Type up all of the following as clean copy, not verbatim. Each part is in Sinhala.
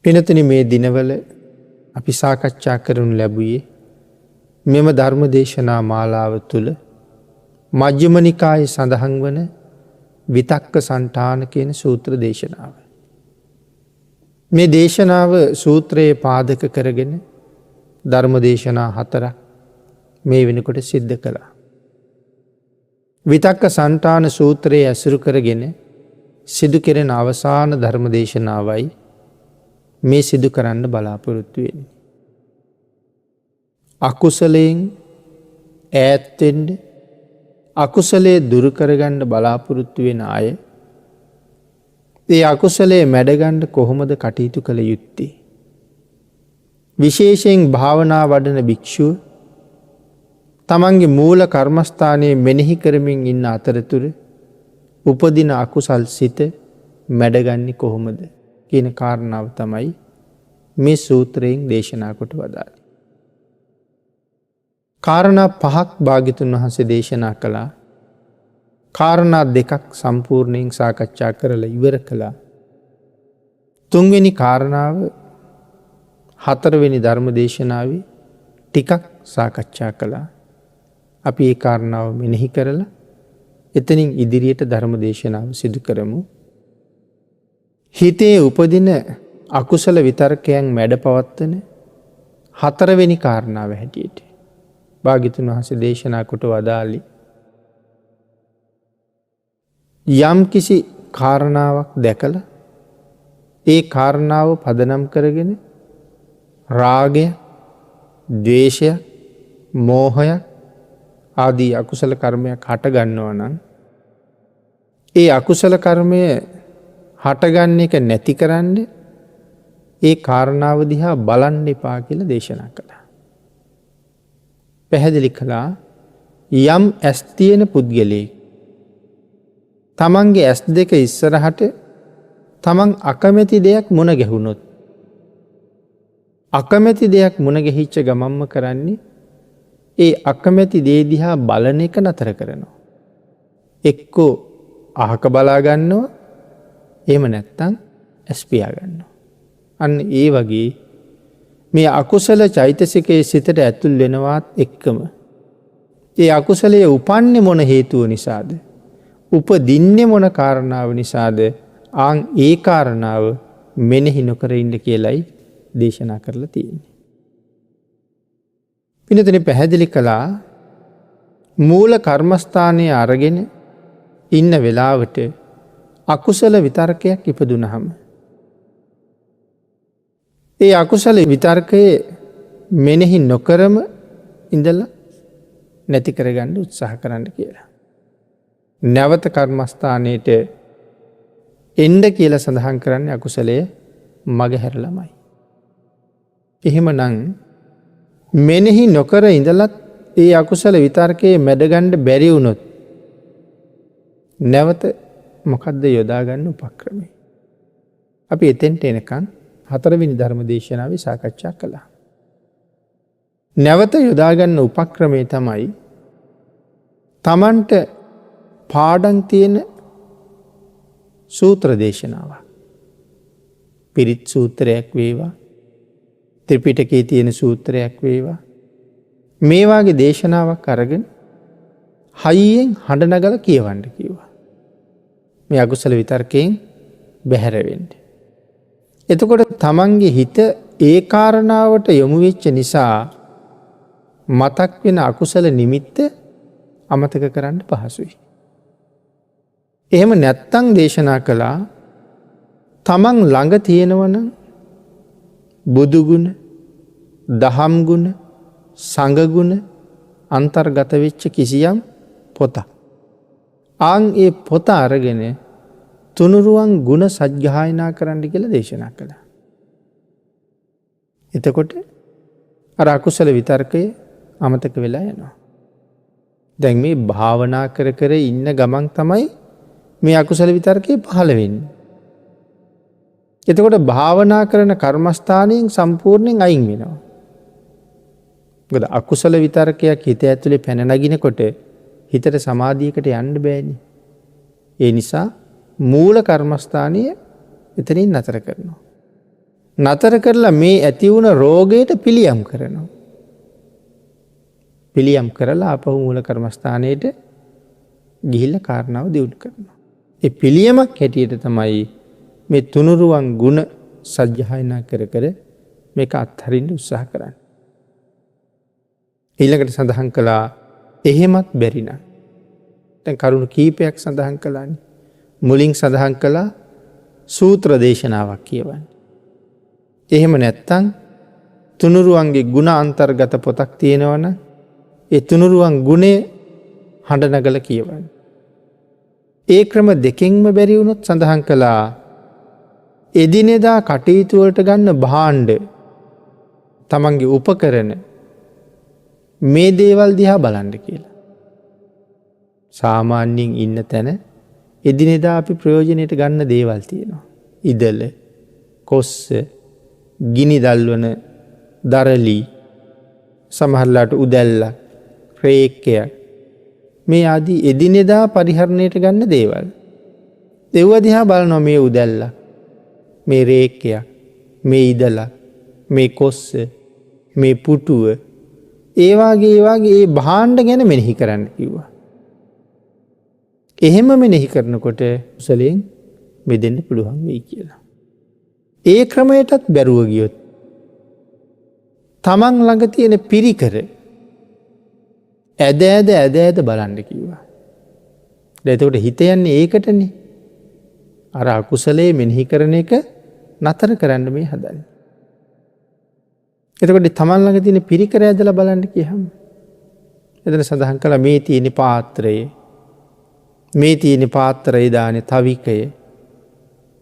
පිනතුනි මේ දිනවල අපි සාකච්ඡා කරනු ලැබුවේ මෙම ධර්ම දේශනා මාලාව තුළ මජ්ක්‍ධිම නිකායේ සඳහන් වන විතක්ක සණ්ඨාන කියන සූත්‍ර දේශනාව. මේ දේශනාව සූත්‍රයේ පාදක කරගෙන ධර්ම දේශනා 4ක් මේ වෙනකොට සිද්ධ කළා. විතක්ක සණ්ඨාන සූත්‍රයේ ඇසුරු කරගෙන සිදු කෙරෙන අවසාන ධර්ම දේශනාවයි මේ සිදු කරන්න බලාපොරොත්තු වෙන්නේ. අකුසලයෙන් ඈත් වෙන්න අකුසලයේ දුරු කරගන්න බලාපොරොත්තු වෙන අය ඒ අකුසලයේ මැඩගන්න කොහොමද කටයුතු කළ යුත්තේ? විශේෂයෙන් භාවනා වඩන භික්ෂුව තමන්ගේ මූල කර්මස්ථානයේ මෙනෙහි කරමින් ඉන්න අතරතුර උපදින අකුසල් සිත මැඩගන්නේ කොහොමද කියන කාරණාව තමයි මේ සූත්‍රයෙන් දේශනා කොට වදාළේ. කාරණා 5ක් භාග්‍යතුන් වහන්සේ දේශනා කළා. කාරණා 2ක් සම්පූර්ණයෙන් සාකච්ඡා කරලා ඉවර කළා. තුන්වෙනි කාරණාව 4 වෙනි ධර්ම දේශනාවේ ටිකක් සාකච්ඡා කළා. අපි ඒ කාරණාව මෙනෙහි කරලා එතනින් ඉදිරියට ධර්ම දේශනාව සිදු කරමු. හිතේ උපදින අකුසල විතර්කයන් මැඩ පවත්වන 4 වෙනි කාරණාව හැටියට භාග්‍යතුන් වහන්සේ දේශනා කොට වදාළි. යම් කිසි කාරණාවක් දැකලා ඒ කාරණාව පදනම් කරගෙන රාගය, ද්වේෂය, මෝහය ආදී අකුසල කර්මයක් හට ගන්නවා නම් ඒ අකුසල කර්මය හටගන්න එක නැති කරන්න ඒ කාරණාව දිහා බලන්න එපා කියලා දේශනා කළා. පැහැදිලි කළා යම් ඇස් තියෙන පුද්ගලයෙක් තමන්ගේ ඇස් දෙක ඉස්සරහට තමන් අකමැති දෙයක් මුණ ගැහුනොත් අකමැති දෙයක් මුණ ගැහිච්ච ගමම්ම කරන්නේ ඒ අකමැති දේ දිහා බලන එක නතර කරනවා. එක්කෝ අහක බලා ගන්නවා, එහෙම නැත්තම් ඇස් පියා ගන්නවා. අන්න ඒ වගේ මේ අකුසල චෛතසිකයේ සිතට ඇතුල් වෙනවත් එක්කම ඒ අකුසලයේ උපන්නේ මොන හේතුව නිසාද? උපදින්නේ මොන කාරණාව නිසාද? ආන් ඒ කාරණාව මෙනෙහි නොකර ඉන්න කියලයි දේශනා කරලා තියෙන්නේ. පිනතුනි පැහැදිලි කළා මූල කර්මස්ථානයේ අරගෙන ඉන්න වෙලාවට අකුසල විතර්කයක් ඉපදුනහම ඒ අකුසල විතර්කයේ මෙනෙහි නොකරම ඉඳලා නැති කරගන්න උත්සාහ කරන්න කියලා. නැවත කර්මස්ථානයේට එන්න කියලා සඳහන් කරන්නේ අකුසලයේ මගහැරලමයි. එහෙමනම් මෙනෙහි නොකර ඉඳලත් ඒ අකුසල විතර්කයේ මැඩගන්න බැරි වුණොත් නැවත මොකද්ද යොදා ගන්න උපක්‍රමය? අපි එතෙන්ට එනකන් 4 වෙනි ධර්ම දේශනාවේ සාකච්ඡා කළා. නැවත යොදා ගන්න උපක්‍රමය තමයි තමන්ට පාඩම් තියෙන සූත්‍ර දේශනාව. පිරිත් සූත්‍රයක් වේවා, ත්‍රිපිටකයේ තියෙන සූත්‍රයක් වේවා, මේ වාගේ දේශනාවක් අරගෙන හයියෙන් හඬ නගලා කියවන්න කිව්වා. මේ අකුසල විතර්කයෙන් බැහැර වෙන්න. එතකොට තමන්ගේ හිත ඒ කාරණාවට යොමු වෙච්ච නිසා මතක් වෙන අකුසල නිමිත්ත අමතක කරන්න පහසුයි. එහෙම නැත්තම් දේශනා කළා තමන් ළඟ තියෙනවනම් බුදු ගුණ, දහම් ගුණ, සංඝ ගුණ අන්තර්ගත වෙච්ච කිසියම් පොතක්. ආන් ඒ පොත අරගෙන තුනුරුවන් ගුණ සජ්ජායනා කරන්න කියලා දේශනා කළා. එතකොට අර අකුසල විතර්කය අමතක වෙලා යනවා. දැන් මේ භාවනා කර කර ඉන්න ගමන් තමයි මේ අකුසල විතර්කය පහළ වෙන්නේ. එතකොට භාවනා කරන කර්මස්ථානයෙන් සම්පූර්ණයෙන් අයින් වෙනවා. මොකද අකුසල විතර්කයක් හිත ඇතුලේ පැන නගිනකොට හිතට සමාධියකට යන්න බෑනේ. ඒ නිසා මූල කර්මස්ථානීය එතනින් නතර කරනවා. නතර කරලා මේ ඇති වුණ රෝගයට පිළියම් කරනවා. පිළියම් කරලා අපහු මූල කර්මස්ථානයට ගිහිල්ලා කාරණාව දියුණු කරනවා. ඒ පිළියමක් හැටියට තමයි මේ තුනුරුවන් ගුණ සජ්ජායනා කර කර මේක අත්හරින්න උත්සාහ කරන්නේ. ඊළඟට සඳහන් කළා එහෙමත් බැරි නම් දැන් කරුණු කීපයක් සඳහන් කළානේ. මුලින් සඳහන් කළා සූත්‍ර දේශනාවක් කියවන්නේ. එහෙම නැත්තම් තුනුරුවන්ගේ ගුණ අන්තර්ගත පොතක් තියෙනවනම් ඒ තුනුරුවන් ගුණය හඬ නගලා කියවන්නේ. ඒ ක්‍රම දෙකෙන්ම බැරි වුණොත් සඳහන් කළා එදිනෙදා කටයුතු වලට ගන්න භාණ්ඩ තමන්ගේ උපකරණ මේ දේවල් දිහා බලන්න කියලා. සාමාන්‍යයෙන් ඉන්න තැන එදිනෙදා අපි ප්‍රයෝජනයට ගන්න දේවල් තියෙනවා. ඉදල, කොස්ස, ගිනි දල්වන දරලි, සමහරලාට උදැල්ල, රේක්කය මේ ආදී එදිනෙදා පරිහරණයට ගන්න දේවල්. දෙව්ව දිහා බලනවා මේ උදැල්ල, මේ රේක්කය, මේ ඉදල, මේ කොස්ස, මේ පුටුව ඒවාගේ ඒ භාණ්ඩ ගැන මෙනෙහි කරන්න කිව්වා. එහෙම මෙනෙහි කරනකොට කුසලයෙන් මිදෙන්න පුළුවන් වෙයි කියලා. ඒ ක්‍රමයටත් බැරුව ගියොත් තමන් ළඟ තියෙන පිරිකර ඇද බලන්න කිව්වා. එතකොට හිත යන්නේ ඒකටනේ. අර අකුසලයේ මෙනෙහි කරන එක නතර කරන්න මේ හදන්නේ. එතකොට තමන් ළඟ තියෙන පිරිකර ඇදලා බලන්න කියහම එතන සඳහන් කළා මේ තියෙන පාත්‍රයේ, මේ තියෙන පාත්‍රයේ දානේ තවිකය,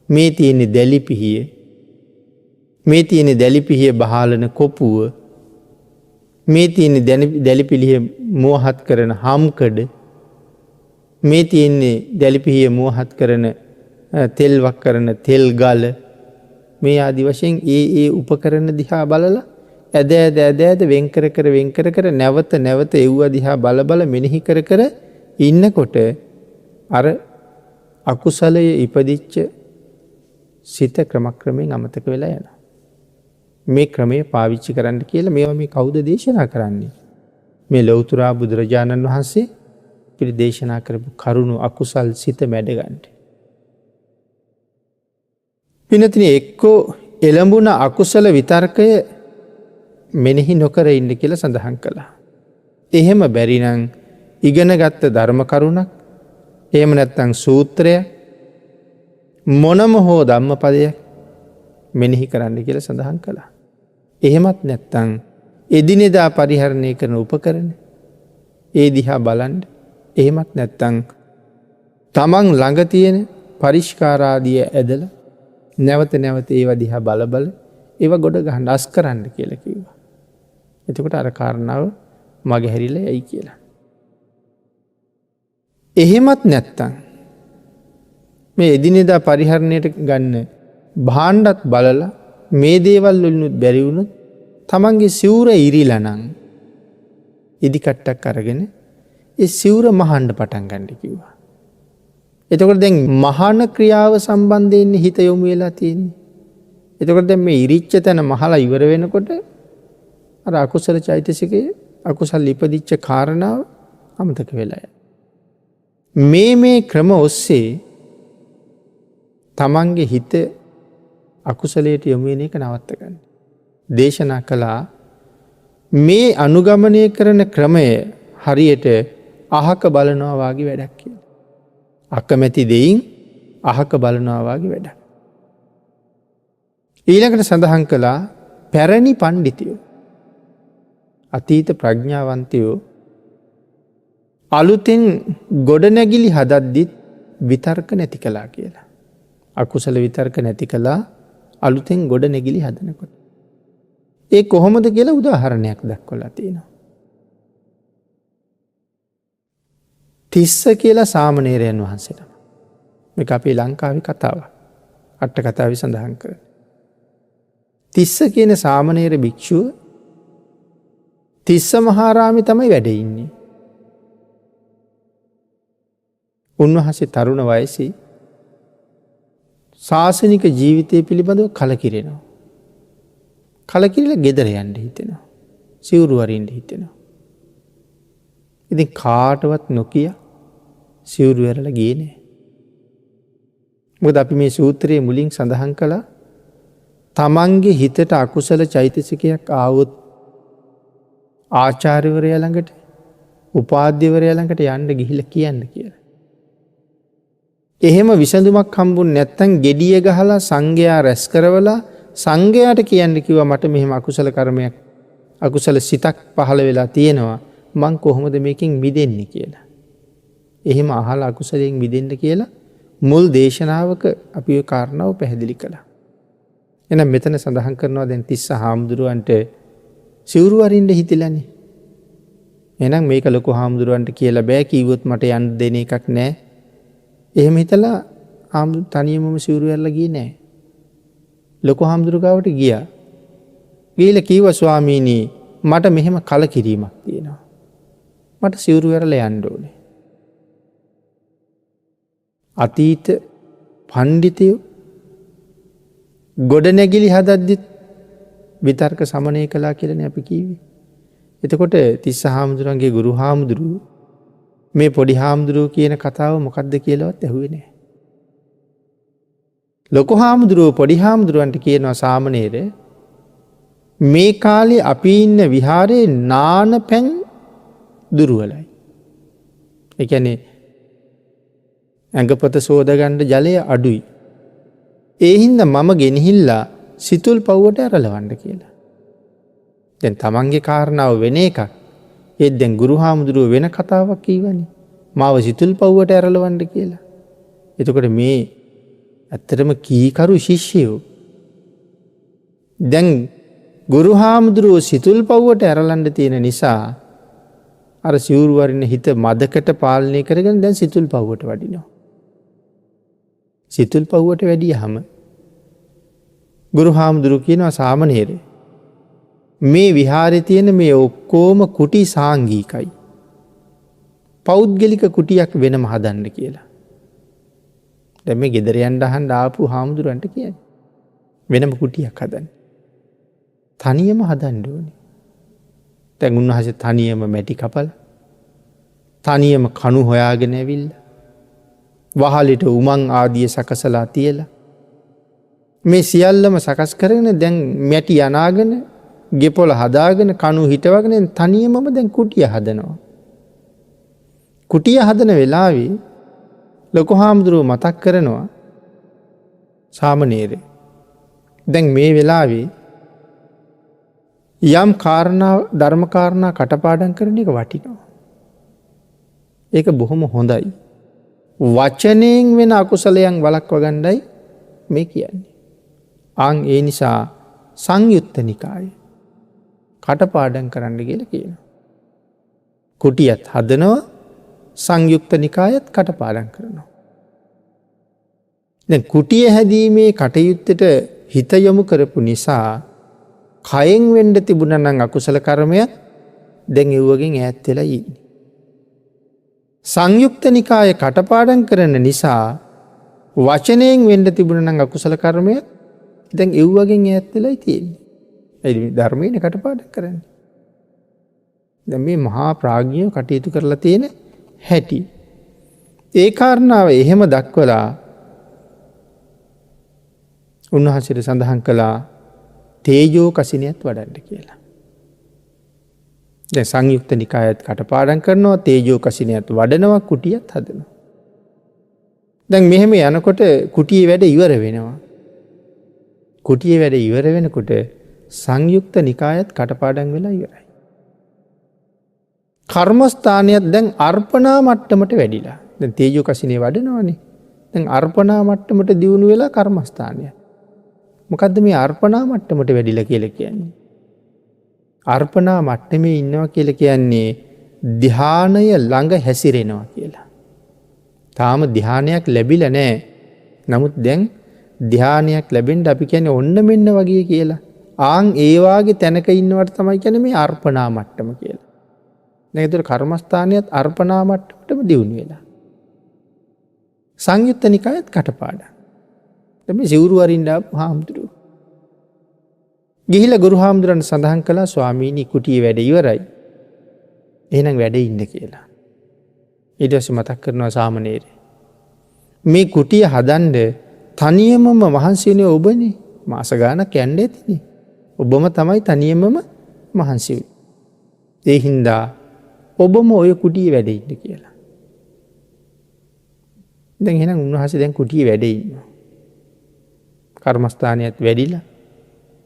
මේ තියෙන දැලිපිහිය, මේ තියෙන දැලිපිහිය බහලන කොපුව, මේ තියෙන දැලිපිහිය මෝහත් කරන හම්කඩ, මේ තියෙන්නේ දැලිපිහිය මෝහත් කරන තෙල්වක් කරන තෙල් ගල, මේ ආදි වශයෙන් ඒ උපකරණ දිහා බලලා ඇද වෙන් කර නැවත එව්ව දිහා බල මෙනෙහි කර ඉන්නකොට අර අකුසලයේ ඉපදිච්ච සිත ක්‍රමක්‍රමයෙන් අමතක වෙලා යනවා. මේ ක්‍රමය පාවිච්චි කරන්න කියලා මේවා මේ කවුද දේශනා කරන්නේ? මේ ලෞතර බුදුරජාණන් වහන්සේ පිළි දේශනා කරපු කරුණු අකුසල් සිත මැඩ ගන්න. පිනතින එක්කෝ එළඹුණ අකුසල විතර්කය මෙනෙහි නොකර ඉන්න කියලා සඳහන් කළා. එහෙම බැරි නම් ඉගෙනගත්ත ධර්ම කරුණක්, එහෙම නැත්නම් සූත්‍රය, මොනම හෝ ධම්මපදයක් මෙනෙහි කරන්න කියලා සඳහන් කළා. එහෙමත් නැත්නම් එදිනෙදා පරිහරණය කරන උපකරණ ඒ දිහා බලන්න. එහෙමත් නැත්නම් තමන් ළඟ තියෙන පරිස්කාරාදිය ඇදලා නැවත ඒවා දිහා බල ඒවා ගොඩ ගහන්න අස් කරන්න කියලා කිව්වා. එතකොට අර කාරණාව මගේ හැරිලා යයි කියලා. එහෙමත් නැත්තම් මේ එදිනෙදා පරිහරණයට ගන්න භාණ්ඩත් බලලා මේ දේවල් වලිනුත් බැරි වුණොත් තමන්ගේ සිවුර ඉරිලා නම් ඉදි කට්ටක් අරගෙන ඒ සිවුර මහන්න පටන් ගන්න කිව්වා. එතකොට දැන් මහාන ක්‍රියාව සම්බන්ධයෙන් හිත යොමු වෙලා තියෙන්නේ. එතකොට දැන් මේ ඉරිච්ච තැන මහලා ඉවර වෙනකොට අර අකුසල චෛතසිකයේ අකුසල් ඉපදිච්ච කාරණාව අමතක වෙලා යනවා. මේ ක්‍රම ඔස්සේ තමන්ගේ හිත අකුසලයට යොමු වෙන එක නවත්ත ගන්න. දේශනා කළා මේ අනුගමනය කරන ක්‍රමය හරියට අහක බලනවා වාගේ වැඩක් කියලා. අකමැති දෙයින් අහක බලනවා වාගේ වැඩක්. ඊළඟට සඳහන් කළා පැරණි පණ්ඩිතයෝ, අතීත ප්‍රඥාවන්තයෝ අලුතෙන් ගොඩනැගිලි හදද්දිත් විතර්ක නැති කළා කියලා. අකුසල විතර්ක නැති කළා අලුතෙන් ගොඩනැගිලි හදනකොට. ඒ කොහොමද කියලා උදාහරණයක් දක්වලා තියෙනවා. තිස්ස කියලා සාමණේරයන් වහන්සේ නම. මේක අපේ ලංකාවේ කතාවක්. අට කතාවේ සඳහන් කරනවා. තිස්ස කියන සාමණේර භික්ෂුව තිස්ස මහාරාමේ තමයි වැඩ ඉන්නේ. උන්වහන්සේ තරුණ වයසේ ශාසනික ජීවිතය පිළිබඳව කලකිරෙනවා. කලකිරිලා ගෙදර යන්න හිතෙනවා. සිවුරු වරින්න හිතෙනවා. ඉතින් කාටවත් නොකිය සිවුරු ඇරලා ගියේ නෑ. මොකද අපි මේ සූත්‍රයේ මුලින් සඳහන් කළා තමන්ගේ හිතට අකුසල චෛතසිකයක් ආවොත් ආචාර්යවරයා ළඟට උපාධ්‍යවරයා ළඟට යන්න ගිහිල්ලා කියන්න කියලා. එහෙම විසඳුමක් හම්බුනේ නැත්නම් gediya ගහලා සංඝයා රැස් කරවලා සංඝයාට කියන්න කිව්වා මට මෙහෙම අකුසල කර්මයක් අකුසල සිතක් පහළ වෙලා තියෙනවා මං කොහොමද මේකෙන් මිදෙන්නේ කියලා. එහෙම අහලා අකුසලයෙන් මිදෙන්න කියලා මුල් දේශනාවක අපි ඔය කාරණාව පැහැදිලි කළා. එහෙනම් මෙතන සඳහන් කරනවා දැන් තිස්ස හාමුදුරුවන්ට සිවුරු අරින්න හිතිලානේ. එහෙනම් මේක ලොකු හාමුදුරුවන්ට කියලා බෑ කිව්වොත් මට යන්න දෙන එකක් නෑ. එහෙම හිතලා හාමුදුරු තනියමම සිවුරු ඇරලා ගියේ නෑ. ලොකු හාමුදුරු ගාවට ගියා. ගිහලා කිව්වා ස්වාමීනි මට මෙහෙම කලකිරීමක් තියෙනවා. මට සිවුරු ඇරලා යන්න ඕනේ. අතීත පණ්ඩිතයෝ ගොඩනැගිලි හදද්දිත් විතර්ක සමනය කළා කියලානේ අපි කිව්වේ. එතකොට තිස්ස හාමුදුරන්ගේ ගුරු හාමුදුරුවෝ මේ පොඩි හාමුදුරුවෝ කියන කතාව මොකක්ද කියලාවත් ඇහුවේ නැහැ. ලොකු හාමුදුරුවෝ පොඩි හාමුදුරුවන්ට කියනවා සාමණේර මේ කාලේ අපි ඉන්න විහාරේ නාන පැන් දුර්වලයි. ඒ කියන්නේ ඇඟපත සෝදගන්න ජලය අඩුයි. ඒ හින්දා මම ගෙනහිල්ලා සිතුල් පව්වට ඇරලවන්න කියලා. දැන් තමන්ගේ කාරණාව වෙන එකක්. ඒත් දැන් ගුරු හාමුදුරුව වෙන කතාවක් කියවනේ. මාව සිතුල් පව්වට ඇරලවන්න කියලා. එතකොට මේ ඇත්තටම කීකරු ශිෂ්‍යයෝ දැන් ගුරු හාමුදුරුව සිතුල් පව්වට ඇරලන්න තියෙන නිසා අර සිවුරු වරින්න හිත මදකට පාලනය කරගෙන දැන් සිතුල් පව්වට වඩිනවා. සිතුල් පව්වට වැඩියහම ගුරු හාමුදුරුව කියනවා සාමණේර මේ විහාරේ තියෙන මේ ඔක්කොම කුටි සාංගිකයි. පෞද්ගලික කුටියක් වෙනම හදන්න කියලා. දැන් මේ ගෙදර යන්න අහන්න ආපු හාමුදුරන්ට කියන්නේ වෙනම කුටියක් හදන්න. තනියම හදන්න ඕනේ. දැන් උන්වහන්සේ තනියම මැටි කපලා තනියම කණු හොයාගෙන ඇවිල්ලා වහලෙට උමං ආදිය සකසලා තියලා මේ සියල්ලම සකස් කරගෙන දැන් මැටි අනාගෙන ගෙපොළ හදාගෙන කණු හිටවගෙන තනියමම දැන් කුටිය හදනවා. කුටිය හදන වෙලාවේ ලොකු හාමුදුරුවෝ මතක් කරනවා සාමණේර දැන් මේ වෙලාවේ යම් කාරණා ධර්ම කාරණා කටපාඩම් කරන එක වටිනවා. ඒක බොහොම හොඳයි. වචනයෙන් වෙන අකුසලයන් වළක්ව ගන්නයි මේ කියන්නේ. ඒ නිසා සංයුත්ත නිකාය කටපාඩම් කරන්න කියලා කියනවා. කුටියත් හදනවා සංයුක්ත නිකායත් කටපාඩම් කරනවා. දැන් කුටිය හැදීමේ කටයුත්තට හිත යොමු කරපු නිසා කයෙන් වෙන්න තිබුණා නම් අකුසල කර්මයක් දැන් ඒවගෙන් ඈත් වෙලා ඉන්නේ. සංයුක්ත නිකාය කටපාඩම් කරන නිසා වචනයෙන් වෙන්න තිබුණා නම් අකුසල කර්මයක් දැන් ඒවගෙන් ඈත් වෙලා තියෙන්නේ. ඒ ධර්මයේ කටපාඩම් කරන්නේ. දැන් මේ මහා ප්‍රඥාව කටයුතු කරලා තියෙන හැටි. ඒ කාරණාව එහෙම දක්වලා උන්වහන්සේට සඳහන් කළා තේජෝ කසිනියත් වඩන්න කියලා. දැන් සංයුක්ත නිකායත් කටපාඩම් කරනවා තේජෝ කසිනියත් වඩනවා කුටියත් හදනවා. දැන් මෙහෙම යනකොට කුටියේ වැඩ ඉවර වෙනවා. කුටියේ වැඩ ඉවර වෙනකොට සංයුක්ත නිකායත් කටපාඩම් වෙලා ඉවරයි. කර්මස්ථානයත් දැන් අර්පණා මට්ටමට වැඩිලා. දැන් තේජෝ කසිනිය වඩනවානේ. දැන් අර්පණා මට්ටමට දියුණු වෙලා කර්මස්ථානය. මොකද්ද මේ අර්පණා මට්ටමට වැඩිලා කියලා කියන්නේ? අර්පණා මට්ටමේ ඉන්නවා කියලා කියන්නේ ධානය ළඟ හැසිරෙනවා කියලා. තාම ධානයක් ලැබිලා නැහැ. නමුත් දැන් ධානයක් ලැබෙන්න අපි කියන්නේ ඔන්න මෙන්න වගේ කියලා. ඒ වාගේ තැනක ඉන්නවට තමයි කියන්නේ මේ අර්පණා මට්ටම කියලා. දැන් ඒතර කර්මස්ථානියත් අර්පණා මට්ටමටම දියුණු වෙලා. සංයුත්ත නිකායත් කටපාඩම්. මේ සිවුරු වරින්න හාමුදුරුවෝ ගිහිල්ලා ගුරු හාමුදුරන්ට සඳහන් කළා ස්වාමීනි කුටියේ වැඩ ඉවරයි. එහෙනම් වැඩ ඉන්න කියලා. ඊට පස්සේ මතක් කරනවා සාමණේරේ. මේ කුටිය හදන්න තනියමම මහන්සි වෙන්නේ ඔබනේ. මාස ගාණක් යන්න ඇතිනේ. ඔබම තමයි තනියමම මහන්සි වෙන්නේ. ඒ හින්දා ඔබම ඔය කුටියේ වැඩ ඉන්න කියලා. දැන් එහෙනම් උන්වහන්සේ දැන් කුටියේ වැඩ ඉන්නවා. කර්මස්ථානියත් වැඩිලා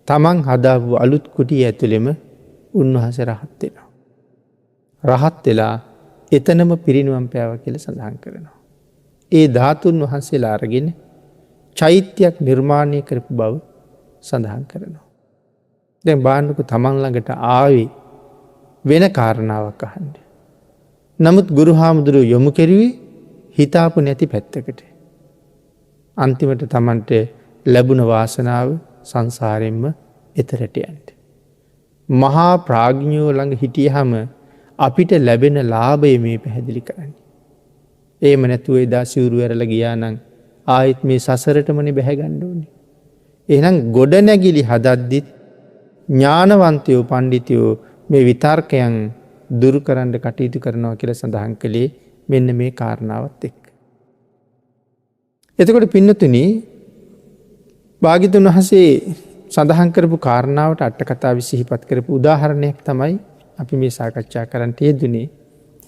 තමන් හදාපු අලුත් කුටිය ඇතුළෙම උන්වහන්සේ රහත් වෙනවා. රහත් වෙලා එතනම පිරිනිවන් පෑවා කියලා සඳහන් කරනවා. ඒ ධාතුන් වහන්සේලා අරගෙන චෛත්‍යයක් නිර්මාණය කරපු බව සඳහන් කරනවා. දැන් බාන්නක තමන් ළඟට ආවේ වෙන කාරණාවක් අහන්න. නමුත් ගුරු හාමුදුරුවෝ යොමු කෙරුවේ හිතාපු නැති පැත්තකට. අන්තිමට තමන්ට ලැබුණ වාසනාව සංසාරයෙන්ම එතරට යන්න. මහා ප්‍රාඥයෝ ළඟ හිටියහම අපිට ලැබෙන ලාභය මේ පැහැදිලි කරන්නේ. ඒම නැතුව එදා සිවුරු ඇරලා ගියා නම් ආයෙත් මේ සසරටමනේ බැහැ ගන්න ඕනේ. එහෙනම් ගොඩනැගිලි හදද්දිත් ඥානවන්තයෝ පඬිතුයෝ මේ විතර්කයන් දුරු කරන්න කටයුතු කරනවා කියලා සඳහන් කළේ මෙන්න මේ කාරණාවත් එක්ක. එතකොට පින්නතුනි භාග්‍යවතුන් වහන්සේ සඳහන් කරපු කාරණාවට අට කතාව සිහිපත් කරපු උදාහරණයක් තමයි අපි මේ සාකච්ඡා කරන්නට යෙදුනේ.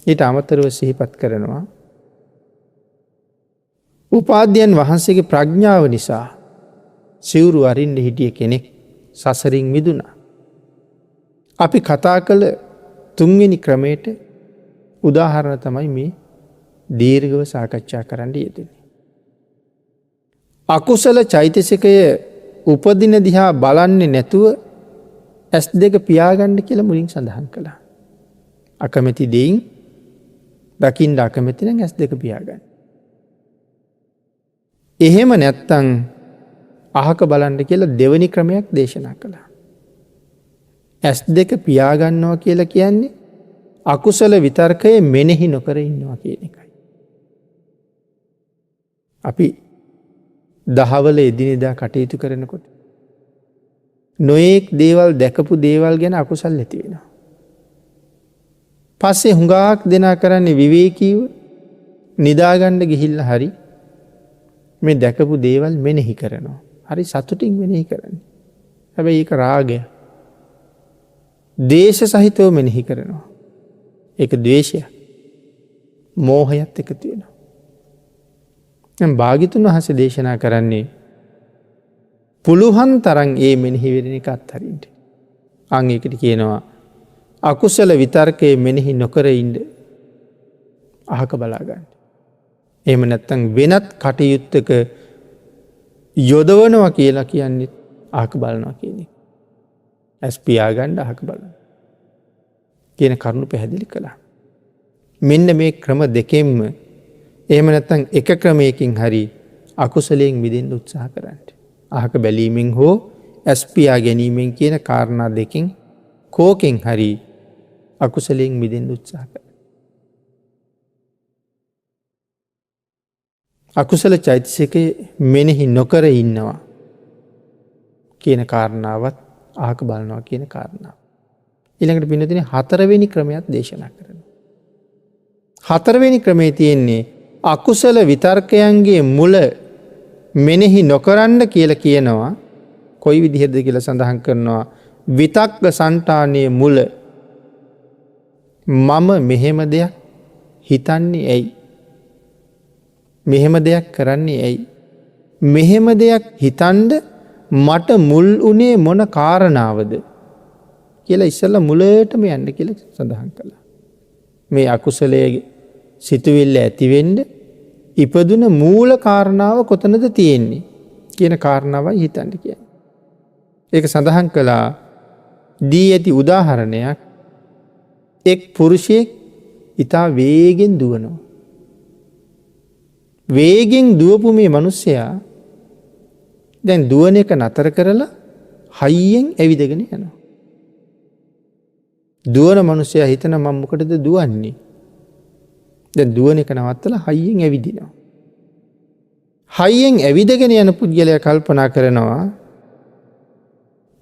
ඊට අමතරව සිහිපත් කරනවා උපාධ්‍යයන් වහන්සේගේ ප්‍රඥාව නිසා සිවුරු අරින්න හිටිය කෙනෙක් සසරින් මිදුණා. අපි කතා කළ තුන්වෙනි ක්‍රමයට උදාහරණ තමයි මේ දීර්ඝව සාකච්ඡා කරන්න යෙදුනේ. අකුසල චෛතසිකය උපදින දිහා බලන්නේ නැතුව ඇස් දෙක පියාගන්න කියලා මුලින් සඳහන් කළා. අකමැති දෙයින් දකින්න අකමැති නම් ඇස් දෙක පියාගන්න. එහෙම නැත්තම් අහක බලන්න කියලා දෙවෙනි ක්‍රමයක් දේශනා කළා. ඇස් දෙක පියාගන්නවා කියලා කියන්නේ අකුසල විතර්කය මෙනෙහි නොකර ඉන්නවා කියන එකයි. අපි දහවල එදිනෙදා කටයුතු කරනකොට නොයෙක් දේවල් දැකපු දේවල් ගැන අකුසල් ඇති වෙනවා. පස්සේ හුඟක් දෙනා කරන්නේ විවේකීව නිදාගන්න ගිහිල්ලා හරි මේ දැකපු දේවල් මෙනෙහි කරනවා. හරි සතුටින් මෙනෙහි කරන්නේ. හැබැයි ඒක රාගය. දේශ සහිතව මෙනෙහි කරනවා. ඒක ද්වේෂය. මෝහයත් එකතු වෙනවා. දැන් භාග්‍යවතුන් වහන්සේ දේශනා කරන්නේ පුළුවන් තරම් ඒ මෙනෙහි වෙන එක අත්හරින්න. අන් ඒකට කියනවා අකුසල විතර්කයේ මෙනෙහි නොකර ඉන්න අහක බලා ගන්න. එහෙම නැත්නම් වෙනත් කටයුත්තක යොදවනවා කියලා කියන්නේ අහක බලනවා කියන එක. ඇස් පියාගන්න අහක බලන කියන කරුණු පැහැදිලි කළා. මෙන්න මේ ක්‍රම දෙකෙන්ම එහෙම නැත්නම් එක ක්‍රමයකින් හරි අකුසලයෙන් මිදෙන්න උත්සාහ කරන්න. අහක බැලීමෙන් හෝ ඇස් පියා ගැනීමෙන් කියන කාරණා දෙකෙන් කෝකෙන් හරි අකුසලයෙන් මිදෙන්න උත්සාහ කරන්න. අකුසල චෛතසිකයේ මෙනෙහි නොකර ඉන්නවා කියන කාරණාවත් අහක බලනවා කියන කාරණාව. ඊළඟට පින්නතිනේ හතරවෙනි ක්‍රමයක් දේශනා කරනවා. හතරවෙනි ක්‍රමේ තියෙන්නේ අකුසල විතර්කයන්ගේ මුල මෙනෙහි නොකරන්න කියලා කියනවා. කොයි විදිහද කියලා සඳහන් කරනවා විතක්ක සංඨානයේ මුල මම මෙහෙම දෙයක් හිතන්නේ ඇයි? මෙහෙම දෙයක් කරන්නේ ඇයි? මෙහෙම දෙයක් හිතන්ඩ මට මුල් උනේ මොන කාරණාවද කියලා ඉස්සෙල්ලා මුලටම යන්න කියලා සඳහන් කළා. මේ අකුසලයේ සිතුවිල්ල ඇති වෙන්න ඉපදුන මූල කාරණාව කොතනද තියෙන්නේ කියන කාරණාවයි හිතන්න කියන්නේ. ඒක සඳහන් කළා දී ඇති උදාහරණයක් එක් පුරුෂයෙක් ඊට වේගෙන් දුවනවා. වේගෙන් දුවපු මේ මිනිසයා දැන් දුවන එක නතර කරලා හයියෙන් ඇවිදගෙන යනවා. දුවන මිනිසයා හිතන මම මොකටද දුවන්නේ? දැන් දුවන එක නවත්තලා හයියෙන් ඇවිදිනවා. හයියෙන් ඇවිදගෙන යන පුද්ගලයා කල්පනා කරනවා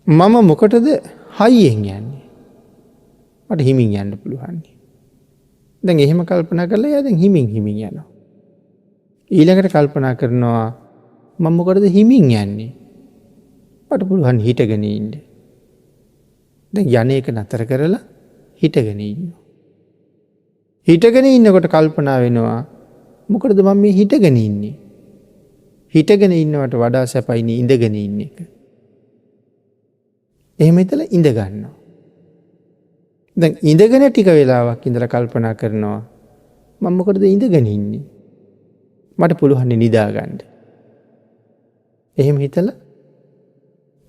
මම මොකටද හයියෙන් යන්නේ. මට හිමින් යන්න පුළුවන්නේ. දැන් එහෙම කල්පනා කරලා එයා දැන් හිමින් යනවා. ඊළඟට කල්පනා කරනවා මම මොකටද හිමින් යන්නේ. මට පුළුවන් හිටගෙන ඉන්න. දැන් යන එක නතර කරලා හිටගෙන ඉන්නවා. හිටගෙන ඉන්නකොට කල්පනා වෙනවා මොකටද මම මේ හිටගෙන ඉන්නේ. හිටගෙන ඉන්නවට වඩා සැපයිනේ ඉඳගෙන ඉන්න එක. එහෙම හිතලා ඉඳ ගන්නවා. දැන් ඉඳගෙන ටික වෙලාවක් ඉඳලා කල්පනා කරනවා මම මොකටද ඉඳගෙන ඉන්නේ. මට පුළුවන් නිදා ගන්න. එහෙම හිතලා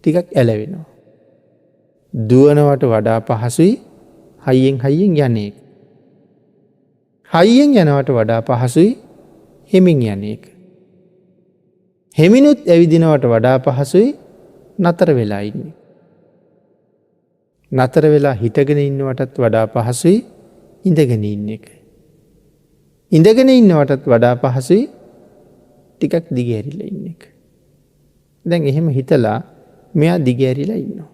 ටිකක් ඇලවෙනවා. දුවනවට වඩා පහසුයි හයියෙන් යන එක. හයියෙන් යනවට වඩා පහසුයි හෙමින් යන එක. හෙමිනුත් ඇවිදිනවට වඩා පහසුයි නතර වෙලා ඉන්නේ. නතර වෙලා හිටගෙන ඉන්නවටත් වඩා පහසුයි ඉඳගෙන ඉන්න එක. ඉඳගෙන ඉන්නවටත් වඩා පහසුයි ටිකක් දිගහැරිලා ඉන්න එක. දැන් එහෙම හිතලා මෙයා දිගහැරිලා ඉන්නවා.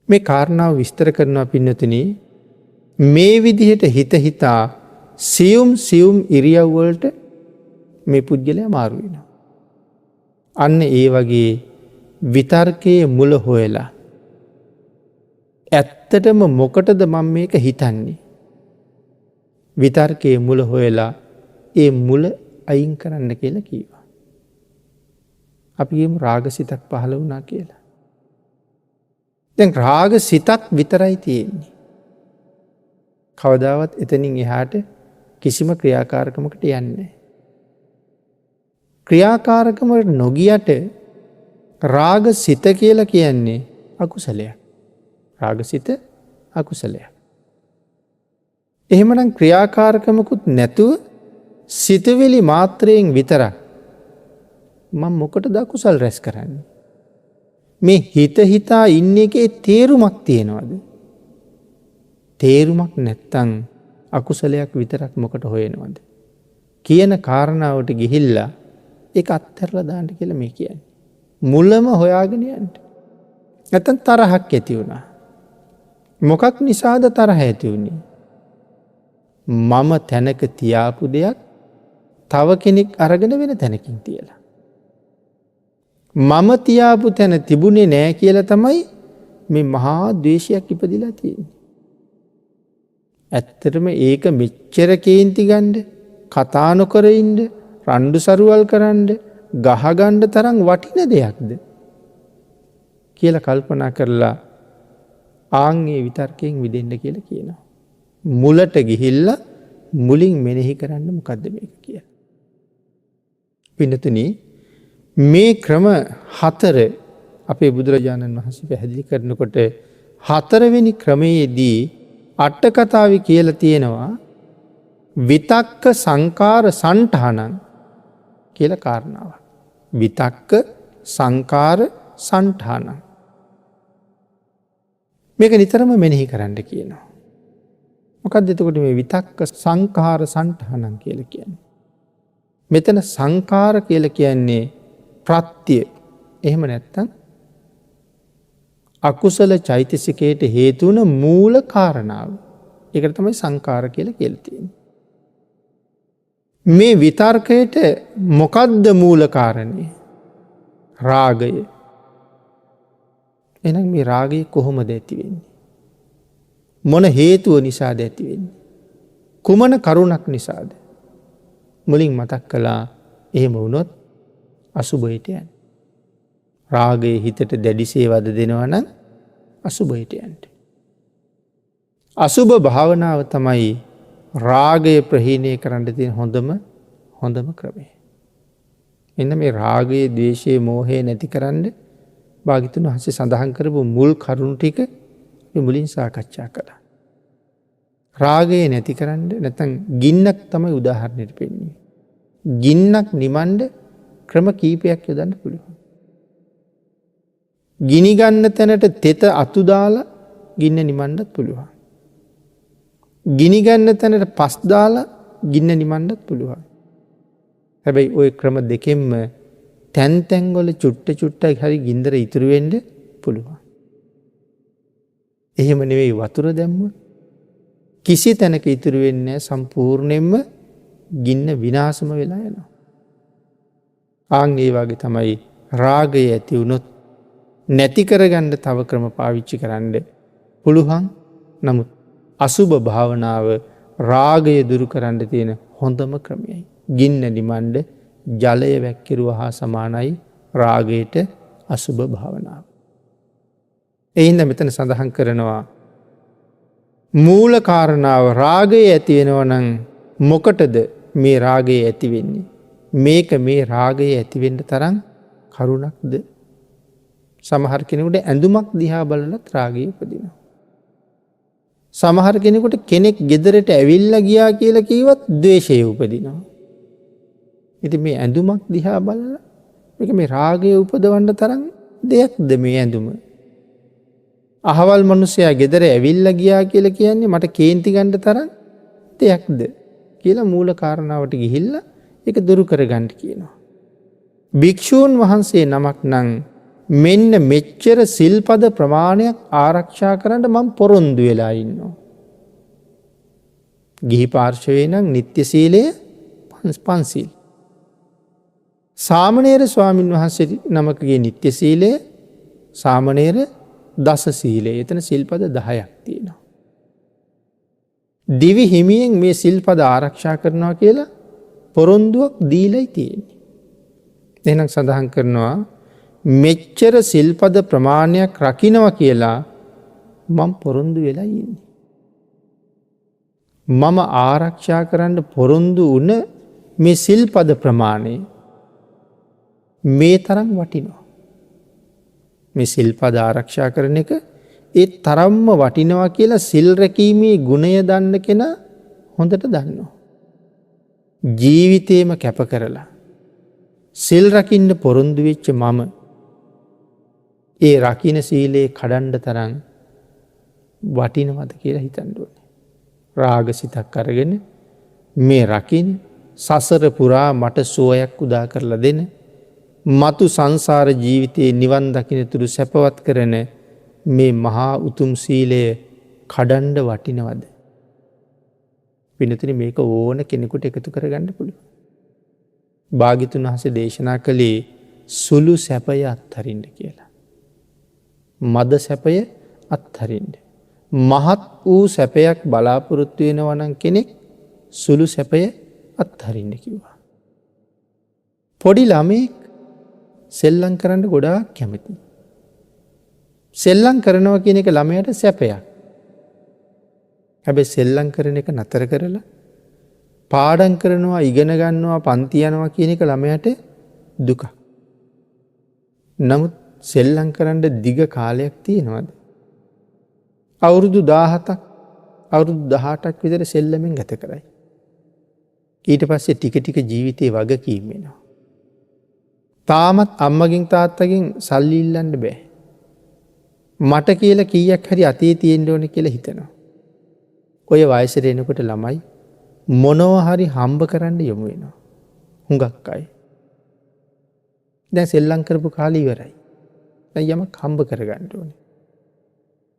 මේ කාරණාව විස්තර කරනවා පින්නතුනි මේ විදිහට හිතා සියුම් ඉරියව් වලට මේ පුද්ගලයා මාරු වෙනවා. අන්න ඒ වගේ විතර්කයේ මුල හොයලා ඇත්තටම මොකටද මම මේක හිතන්නේ. විතර්කයේ මුල හොයලා ඒ මුල අයින් කරන්න කියලා කීවා. අපි කියමු රාගසිතක් පහළ වුණා කියලා. දැන් රාගසිතක් විතරයි තියෙන්නේ. කවදාවත් එතනින් එහාට කිසිම ක්‍රියාකාරකමකට යන්නේ නැහැ. ක්‍රියාකාරකමකට නොගියට රාගසිත කියලා කියන්නේ අකුසලයක්. රාගසිත අකුසලයක්. එහෙමනම් ක්‍රියාකාරකමකුත් නැතුව සිතවිලි මාත්‍රයෙන් විතරක් මම මොකටද අකුසල් රැස් කරන්නේ. මේ හිතා ඉන්න එකේ තේරුමක් තියෙනවද. තේරුමක් නැත්තං අකුසලයක් විතරක් මොකට හොයනවද. කියන කාරණාවට ගිහිල්ලා එක අත්තරලා දාන්නට කියලා මේ කියන්නේ. මුලම හොයාගෙන යන්න. නැත්තම් තරහක් ඇති වුණා. මොකක් නිසාද තරහ ඇති වුණේ. මම තැනක තියාපු දෙයක් තව කෙනෙක් අරගෙන වෙන තැනකින් තියලා. මම තියාපු තැන තිබුණේ නෑ කියලා තමයි මේ මහා ද්වේෂයක් ඉපදිලා තියෙන්නේ. ඇත්තටම ඒක මෙච්චර කේන්ති ගන්න, කතා නොකර ඉන්න, රණ්ඩු සරුවල් කරන්න, ගහගන්න තරම් වටින දෙයක්ද කියලා කල්පනා කරලා ආන්ගේ විතර්කයෙන් මිදෙන්න කියලා කියනවා. මුලට ගිහිල්ලා මුලින් මෙනෙහි කරන්න මොකද්ද මේක කියලා. පින්නතුනි මේ ක්‍රම 4 අපේ බුදුරජාණන් වහන්සේ පැහැදිලි කරනකොට 4 වෙනි ක්‍රමයේදී අට කතාවේ කියලා තියෙනවා විතක්ක සංකාර සණ්ඨානං කියලා කාරණාවක්. විතක්ක සංකාර සණ්ඨානං. මේක නිතරම මෙනෙහි කරන්න කියනවා. මොකක්ද එතකොට මේ විතක්ක සංකාර සණ්ඨානං කියලා කියන්නේ. මෙතන සංකාර කියලා කියන්නේ ප්‍රත්‍ය. එහෙම නැත්තම් අකුසල චෛතසිකයට හේතු වන මූල කාරණාව. ඒකට තමයි සංකාර කියලා තියෙන්නේ. මේ විතර්කයට මොකද්ද මූල කාරණේ? රාගය. එහෙනම් මේ රාගය කොහොමද ඇති වෙන්නේ? මොන හේතුව නිසාද ඇති වෙන්නේ? කුමන කරුණක් නිසාද? මුලින් මතක් කළා එහෙම වුණොත් අසුබයට යන්න. රාගයේ හිතට දැඩිසේ වද දෙනවා නම් අසුබයට යන්න. අසුබ භාවනාව තමයි රාගය ප්‍රහීණය කරන්න තියෙන හොඳම ක්‍රමය. එන්න මේ රාගයේ, ද්වේෂයේ, මෝහය නැති කරන්න භාග්‍යවතුන් වහන්සේ සඳහන් කරපු මුල් කරුණු ටික අපි මුලින් සාකච්ඡා කළා. රාගය නැති කරන්න නැත්නම් ගින්නක් තමයි උදාහරණයට පෙන්නන්නේ. ගින්නක් නිමන්න ක්‍රම කීපයක් යොදන්න පුළුවන්. ගිනි ගන්න තැනට තෙත අතු දාලා ගින්න නිමන්නත් පුළුවන්. ගිනි ගන්න තැනට පස් දාලා ගින්න නිමන්නත් පුළුවන්. හැබැයි ওই ක්‍රම දෙකෙන්ම තැන් තැන් වල චුට්ට චුට්ටක් හරි ගින්දර ඉතුරු වෙන්න පුළුවන්. එහෙම නෙවෙයි වතුර දැම්මොත් කිසි තැනක ඉතුරු වෙන්නේ නැහැ, සම්පූර්ණයෙන්ම ගින්න විනාශම වෙලා යනවා. ආන් ඒ වගේ තමයි රාගය ඇති වුණොත් නැති කරගන්න තව ක්‍රම පාවිච්චි කරන්න පුළුවන්. නමුත් අසුභ භාවනාව රාගය දුරු කරන්න තියෙන හොඳම ක්‍රමයයි. ගින්න නිමන්ඩ ජලය වැක්කිරුව හා සමානයි රාගයට අසුභ භාවනාව. එයින්ද මෙතන සඳහන් කරනවා මූල කාරණාව රාගය ඇති වෙනවනම් මොකටද මේ රාගය ඇති වෙන්නේ? මේක මේ රාගය ඇතිවෙන්න තරම් කරුණක්ද? සමහර කෙනෙකුට ඇඳුමක් දිහා බලලත් රාගය උපදිනවා. සමහර කෙනෙකුට කෙනෙක් ගෙදරට ඇවිල්ලා ගියා කියලා කිව්වත් ද්වේෂය උපදිනවා. ඉතින් මේ ඇඳුමක් දිහා බලලා මේක මේ රාගය උපදවන්න තරම් දෙයක්ද මේ ඇඳුම? අහවල් මිනිසයා ගෙදර ඇවිල්ලා ගියා කියලා කියන්නේ මට කේන්ති ගන්න තරම් දෙයක්ද කියලා මූල කාරණාවට ගිහිල්ලා ඒක දුරු කරගන්න කියනවා. භික්ෂූන් වහන්සේ නමක් නම් මෙන්න මෙච්චර සිල්පද ප්‍රමාණයක් ආරක්ෂා කරන්න මම පොරොන්දු වෙලා ඉන්නවා. ගිහි පාර්ශවයේ නම් නිත්‍ය සීලය 500. සාමණේර ස්වාමින් වහන්සේ නමකගේ නිත්‍ය සීලය සාමණේර දස සීලය. එතන සිල්පද 10ක් තියෙනවා. දිවි හිමියෙන් මේ සිල්පද ආරක්ෂා කරනවා කියලා පොරොන්දුවක් දීලයි තියෙන්නේ. එහෙනම් සඳහන් කරනවා මෙච්චර සිල්පද ප්‍රමාණයක් රකින්නවා කියලා මම පොරොන්දු වෙලා ඉන්නේ. මම ආරක්ෂා කරන්න පොරොන්දු වුණ මේ සිල්පද ප්‍රමාණය මේ තරම් වටිනවා. මේ සිල්පද ආරක්ෂා කරන එක ඒ තරම්ම වටිනවා කියලා සිල් රැකීමේ ගුණය දන්න කෙනා හොඳට දන්නවා. ජීවිතේම කැප කරලා සිල් රකින්න පොරොන්දු වෙච්ච මම ඒ රකින්න සීලේ කඩන්න තරම් වටිනවද කියලා හිතන්න ඕනේ. රාගසිතක් අරගෙන මේ රකින්න සසර පුරා මට සුවයක් උදා කරලා දෙන මතු සංසාර ජීවිතයේ නිවන් දකින්න තුරු සැපවත් කරන මේ මහා උතුම් සීලය කඩන්න වටිනවද? පින්නතුනි මේක ඕන කෙනෙකුට එකතු කරගන්න පුළුවන්. භාග්‍යතුන් වහන්සේ දේශනා කළේ සුළු සැපය අත්හරින්න කියලා. මද සැපය අත්හරින්න. මහත් වූ සැපයක් බලාපොරොත්තු වෙනවා නම් කෙනෙක් සුළු සැපය අත්හරින්න කිව්වා. පොඩි ළමෙක් සෙල්ලම් කරන්න ගොඩාක් කැමතියි. සෙල්ලම් කරනවා කියන එක ළමයාට සැපයක්. හැබැයි සෙල්ලම් කරන එක නතර කරලා පාඩම් කරනවා, ඉගෙන ගන්නවා, පන්ති යනවා කියන එක ළමයාට දුක. නමුත් සෙල්ලම් කරන්න දිග කාලයක් තියෙනවද? අවුරුදු 17ක් අවුරුදු 18ක් විතර සෙල්ලමෙන් ගත කරයි. ඊට පස්සේ ටික ටික ජීවිතේ වගකීම් වෙනවා. තාමත් අම්මගෙන් තාත්තගෙන් සල්ලි ඉල්ලන්න බෑ. මට කියලා කීයක් හරි අතේ තියෙන්න ඕනේ කියලා හිතනවා. ඔය වයසට එනකොට ළමයි මොනවා හරි හම්බ කරන්න යොමු වෙනවා. හුඟක් අය. දැන් සෙල්ලම් කරපු කාලේ ඉවරයි. දැන් යමක් හම්බ කරගන්න ඕනේ.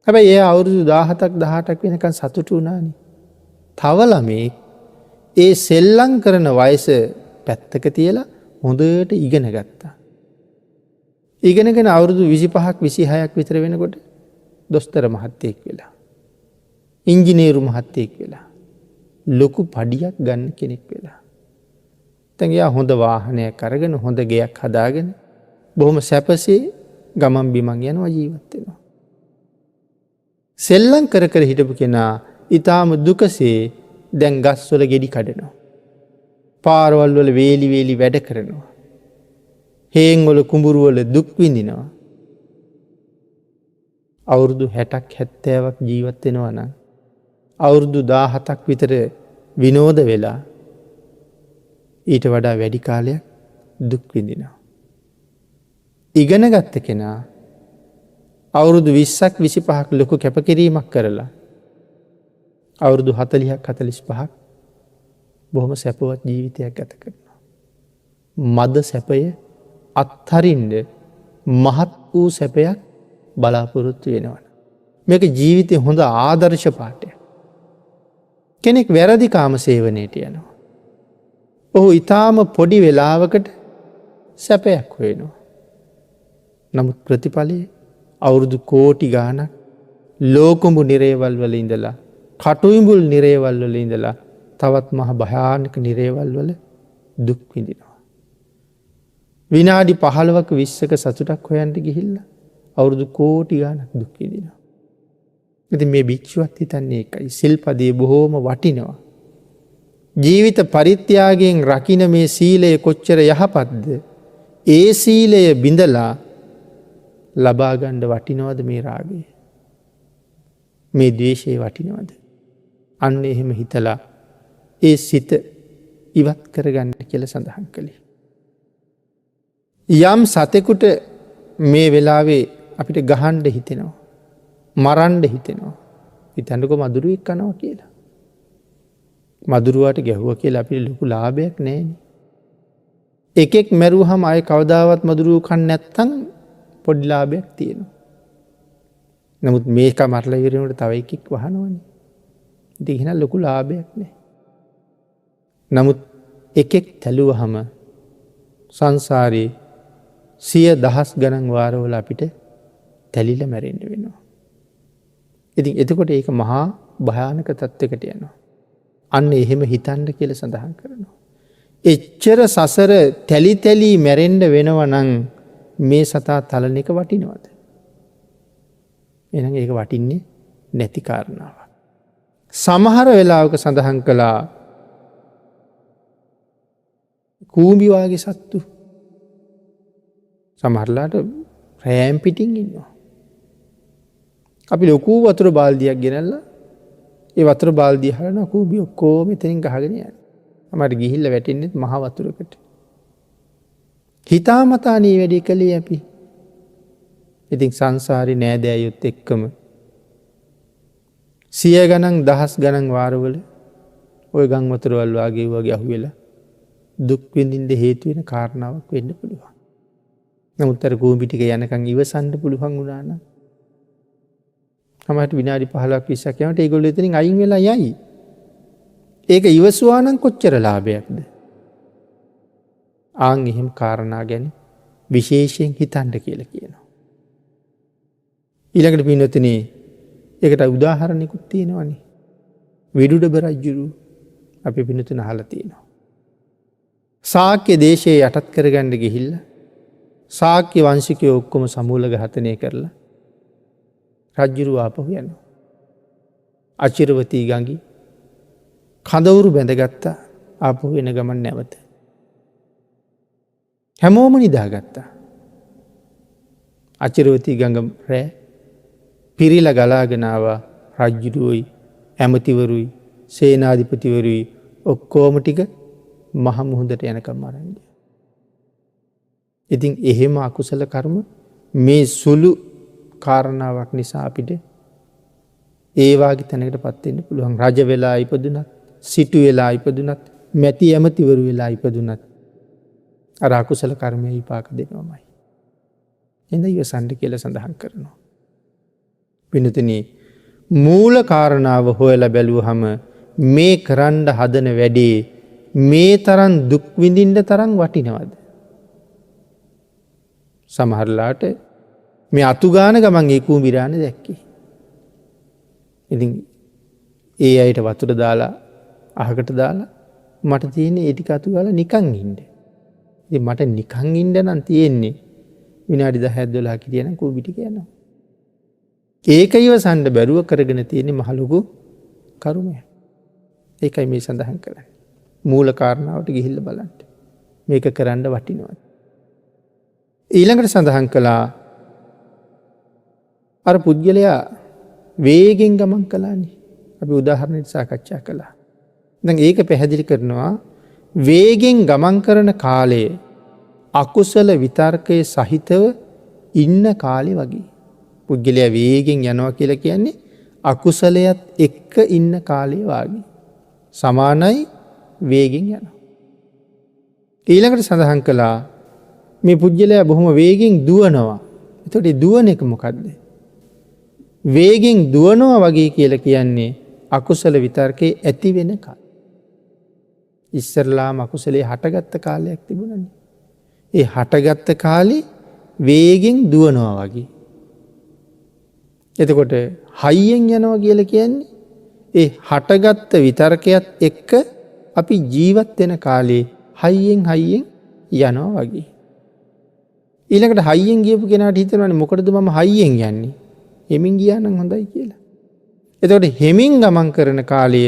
හැබැයි ඒ අවුරුදු 17ක් 18ක් වෙනකන් සතුටු වුණානේ. තව ළමෙක් ඒ සෙල්ලම් කරන වයස පැත්තක තියලා හොඳට ඉගෙන ගත්තා. ඉගෙනගෙන අවුරුදු 25ක් 26ක් විතර වෙනකොට දොස්තර මහත්තයෙක් වෙලා. ඉංජිනේරු මහත්තයෙක් වෙලා. ලොකු පඩියක් ගන්න කෙනෙක් වෙලා. දැන් එයා හොඳ වාහනයක් අරගෙන හොඳ ගෙයක් හදාගෙන බොහොම සැපසේ ගමන් බිමන් යනවා, ජීවත් වෙනවා. සෙල්ලම් කර කර හිටපු කෙනා ඊටාම දුකසේ දැන් ගස්වල ගෙඩි කඩනවා. පාරවල් වල වේලි වේලි වැඩ කරනවා. හේන් වල කුඹුරු වල දුක් විඳිනවා. අවුරුදු 60ක් 70ක් ජීවත් වෙනවා නම් අවුරුදු 17ක් විතර විනෝද වෙලා ඊට වඩා වැඩි කාලයක් දුක් විඳිනවා. ඉගෙන ගත්ත කෙනා අවුරුදු 20ක් 25ක් ලොකු කැපකිරීමක් කරලා අවුරුදු 40ක් 45ක් බොහොම සැපවත් ජීවිතයක් ගත කරනවා. මද සැපය අත්හරින්න මහත් වූ සැපයක් බලාපොරොත්තු වෙනවන. මේක ජීවිතය හොඳ ආදර්ශ පාටය. කෙනෙක් වැරදි කාම සේවනයට යනවා. ඔහු ඉතාම පොඩි වෙලාවකට සැපයක් හොයනවා. නමුත් ප්‍රතිඵලයේ අවුරුදු කෝටි ගානක් ලෝකුඹු නිරේවල් වල ඉඳලා කටුයිඹුල් නිරේවල් වල ඉඳලා තවත් මහ භයානක නිරේවල් වල දුක් විඳිනවා. විනාඩි 15ක 20ක සතුටක් හොයන්න ගිහිල්ලා අවුරුදු කෝටි ගානක් දුක් විඳිනවා. ඉතින් මේ භික්ෂුවත් හිතන්නේ ඒකයි. සිල්පදේ බොහෝම වටිනවා. ජීවිත පරිත්‍යාගයෙන් රකින්න මේ සීලය කොච්චර යහපත්ද? ඒ සීලය බිඳලා ලබා ගන්න වටිනවද මේ රාගය? මේ ද්වේෂය වටිනවද? අන්න එහෙම හිතලා ඒ සිත ඉවත් කරගන්න කියලා සඳහන් කළේ. යම් සතෙකුට මේ වෙලාවේ අපිට ගහන්න හිතෙනවා. මරන්න හිතෙනවා. හිතන්නකො මදුරුවෙක් කනවා කියලා. මදුරුවාට ගැහුවා කියලා අපිට ලොකු ලාභයක් නැහැනේ. එකෙක් මැරුවහම ආයේ කවදාවත් මදුරුව කන්නේ නැත්තම් පොඩි ලාභයක් තියෙනවා. නමුත් මේක මරලා ඉවරනකොට තව එකෙක් වහනවනේ. ඉතින් එහෙනම් ලොකු ලාභයක් නැහැ. නමුත් එකෙක් තැළුවහම සංසාරේ 100,000 ගණන් වාරවල අපිට තැලිලා මැරෙන්න වෙනවා. ඉතින් එතකොට ඒක මහා භයානක තත්ත්වයකට යනවා. අන්න එහෙම හිතන්න කියලා සඳහන් කරනවා. එච්චර සසර තැලි තැලි මැරෙන්න වෙනවා නම් මේ සතා තලන එක වටිනවද? එහෙනම් ඒක වටින්නේ නැති කාරණාවක්. සමහර වෙලාවක සඳහන් කළා කූඹි වාගේ සත්තු සමහරලාට රෑම් පිටින් ඉන්නවා. අපි ලොකු වතුර බාල්දියක් ගෙනල්ලා ඒ වතුර බාල්දිය හරනවා කූඹි ඔක්කොම එතනින් ගහගෙන යනවා. අපිට ගිහිල්ලා වැටෙන්නේ මහ වතුරකට. හිතාමතා නී වැඩි කළේ අපි. ඉතින් සංසාරේ නෑදෑයොත් එක්කම 100 ගණන් 1000 ගණන් වාරවල ওই ගම් වතුරවල් වගේ අහුවෙලා දුක් විඳින්න හේතු වෙන කාරණාවක් වෙන්න පුළුවන්. නමුත් අර කූඹි ටික යනකම් ඉවසන්න පුළුවන් වුණා නම් සමහරට විනාඩි 15ක් 20ක් යනකොට ඒගොල්ලෝ එතනින් අයින් වෙලා යයි. ඒක ඉවසුවා නම් කොච්චර ලාභයක්ද? ආන් එහෙම කාරණා ගැන විශේෂයෙන් හිතන්න කියලා කියනවා. ඊළඟට පින්නතුනේ ඒකට උදාහරණයකුත් තියෙනවානේ. විදුඩබ රජුරු අපි පින්නතුන අහලා තියෙනවා. ශාක්‍ය දේශයේ යටත් කරගන්න ගිහිල්ලා ශාක්‍ය වංශිකයෝ ඔක්කොම සමූල ඝාතනය කරලා රජුරු ආපහු යනවා. අචිරවතී ගඟි කඳවුරු බැඳගත්තා. ආපහු එන ගමන් නැවත හැමෝම නිදාගත්තා. අචිරවතී ගඟ රැ පිරිලා ගලාගෙන ආවා. රජුරුයි ඇමතිවරුයි සේනාධිපතිවරුයි ඔක්කොම ටික මහ මුහුදට යනකම් අරන් ගියා. ඉතින් එහෙම අකුසල කර්ම මේ සුළු කාරණාවක් නිසා අපිට ඒ වාගේ තැනකටපත් වෙන්න පුළුවන්. රජ වෙලා ඉපදුනත්, සිටු වෙලා ඉපදුනත්, මැති ඇමතිවරු වෙලා ඉපදුනත් අර අකුසල කර්මයේ විපාක දෙනවමයි. එඳ ඉවසන්න කියලා සඳහන් කරනවා. පින්තුනි මූල කාරණාව හොයලා බැලුවහම මේ කරන්න හදන වැඩේ මේ තරම් දුක් විඳින්න තරම් වටිනවද? සමහරලාට මේ අතු ගාන ගමන් ඒ කූඹිරාන දැක්කේ. ඉතින් ඒ අයට වතුර දාලා අහකට දාලා මට තියෙන්නේ ඒ ටික අතු ගාලා නිකන් ඉන්න. ඉතින් මට නිකන් ඉන්න නම් තියෙන්නේ විනාඩි 10ක් 12ක් හිටියනම් කූඹි ටික යනවා. ඒක ඉවසන්න බැරුව කරගෙන තියෙන්නේ මහ ලොකු කර්මයක්. ඒකයි මේ සඳහන් කරන්නේ. මූල කාරණාවට ගිහිල්ලා බලන්න. මේක කරන්න වටිනවා. ඊළඟට සඳහන් කළා අර පුද්ගලයා වේගෙන් ගමන් කළානේ. අපි උදාහරණයක් සාකච්ඡා කළා. දැන් ඒක පැහැදිලි කරනවා වේගෙන් ගමන් කරන කාලයේ අකුසල විතර්කයේ සහිතව ඉන්න කාලේ වගේ. පුද්ගලයා වේගෙන් යනවා කියලා කියන්නේ අකුසලයට එක්ක ඉන්න කාලේ වාගේ. සමානයි වේගෙන් යනවා. ඊළඟට සඳහන් කළා මේ පුද්ගලයා බොහොම වේගෙන් දුවනවා. එතකොට දුවන එක මොකද්ද? වේගෙන් දුවනවා වගේ කියලා කියන්නේ අකුසල විතර්කයේ ඇති වෙන කාල. ඉස්සරලාම අකුසලේ හටගත්ත කාලයක් තිබුණනේ. ඒ හටගත්ත කාලේ වේගෙන් දුවනවා වගේ. එතකොට හයියෙන් යනවා කියලා කියන්නේ ඒ හටගත්ත විතර්කයත් එක්ක අපි ජීවත් වෙන කාලේ හයියෙන් යනවා වගේ. ඊළඟට හයියෙන් ගියපු කෙනාට හිතෙනවානේ මොකටද මම හයියෙන් යන්නේ? හෙමින් ගියා නම් හොඳයි කියලා. එතකොට හෙමින් ගමන් කරන කාලය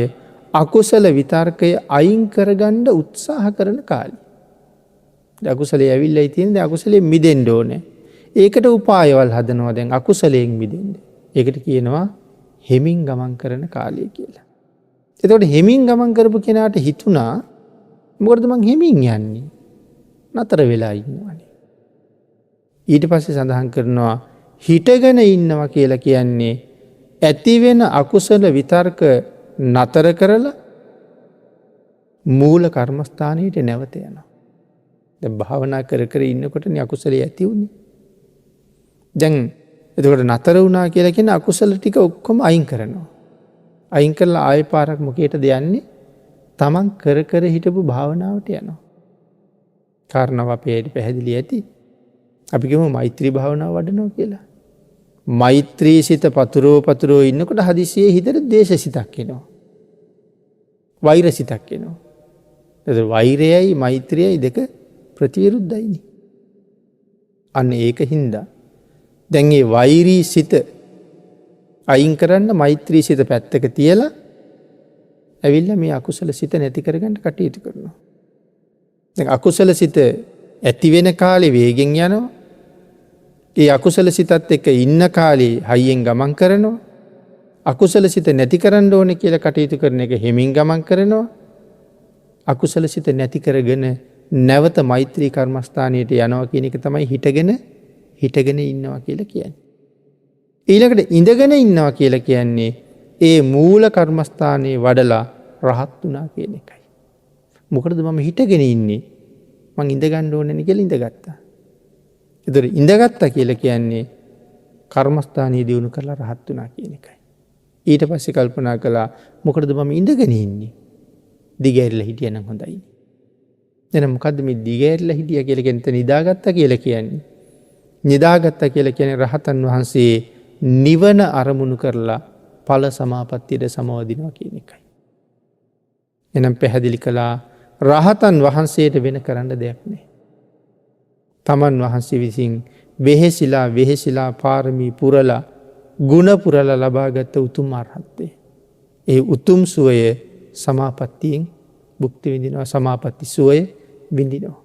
අකුසල විතර්කය අයින් කරගන්න උත්සාහ කරන කාලය. අකුසලයේ ඇවිල්ලායි තියෙන්නේ අකුසලයෙන් මිදෙන්න ඕනේ. ඒකට උපායවල් හදනවා දැන් අකුසලයෙන් මිදෙන්න. ඒකට කියනවා හෙමින් ගමන් කරන කාලය කියලා. එතකොට හෙමින් ගමන් කරපු කෙනාට හිතුණා මොකටද මං හෙමින් යන්නේ? නතර වෙලා ඉන්නවනේ. ඊට පස්සේ සඳහන් කරනවා හිටගෙන ඉන්නවා කියලා කියන්නේ ඇති වෙන අකුසල විතර්ක නතර කරලා මූල කර්මස්ථානයට නැවත යනවා. දැන් භාවනා කර කර ඉන්නකොටනේ අකුසලයේ ඇති වුනේ. දැන් එතකොට නතර වුණා කියලා කියන අකුසල ටික ඔක්කොම අයින් කරනවා. අයින් කරලා ආයෙ පාරක් මොකේටද යන්නේ? තමන් කර කර හිටපු භාවනාවට යනවා. කාරණාව අපේ පැහැදිලි ඇති. අපි කියමු මෛත්‍රී භාවනාව වඩනවා කියලා. මෛත්‍රී සිත පතුරෝ ඉන්නකොට හදිසියේ හිතට ද්වේෂ සිතක් එනවා. වෛර සිතක් එනවා. එතකොට වෛරයයි මෛත්‍රියයි දෙක ප්‍රතිවිරුද්ධයිනේ. අන්න ඒක හින්දා දැන් මේ වෛරී සිත අයින් කරන්න මෛත්‍රී සිත පැත්තක තියලා ඇවිල්ලා මේ අකුසල සිත නැති කරගන්න කටයුතු කරනවා. දැන් අකුසල සිත ඇති වෙන කාලේ වේගෙන් යනවා. ඒ අකුසල සිතත් එක්ක ඉන්න කාලේ හයියෙන් ගමන් කරනවා. අකුසල සිත නැති කරන්න ඕනේ කියලා කටයුතු කරන එක හෙමින් ගමන් කරනවා. අකුසල සිත නැති කරගෙන නැවත මෛත්‍රී කර්මස්ථානයට යනවා කියන එක තමයි හිටගෙන ඉන්නවා කියලා කියන්නේ. ඊළඟට ඉඳගෙන ඉන්නවා කියලා කියන්නේ ඒ මූල කර්මස්ථානයේ වඩලා රහත් වුණා කියන එකයි. මොකටද මම හිටගෙන ඉන්නේ? මං ඉඳ ගන්න ඕනේ නේ කියලා ඉඳගත්තා. ඒතර ඉඳගත්තා කියලා කියන්නේ කර්මස්ථානීය දියුණු කරලා රහත් වුණා කියන එකයි. ඊට පස්සේ කල්පනා කළා මොකටද මම ඉඳගෙන ඉන්නේ? දිගෑරිලා හිටියනම් හොඳයි. එහෙනම් මොකද්ද මේ දිගෑරිලා හිටියා කියලා කියන්නේ? නිදාගත්තා කියලා කියන්නේ. නිදාගත්තා කියලා කියන්නේ රහතන් වහන්සේ නිවන අරමුණු කරලා ඵල සමාපත්තියට සමවදිනවා කියන එකයි. එහෙනම් පැහැදිලි කළා රහතන් වහන්සේට වෙන කරන්න දෙයක් නැහැ. තමන් වහන්සේ විසින් වෙහෙසිලා පාරමී පුරලා ගුණ පුරලා ලබාගත් උතුම් අරහත්ත්වය. ඒ උතුම් සුවය සමාපත්තියෙන් භුක්ති විඳිනවා. සමාපatti සුවය විඳිනවා.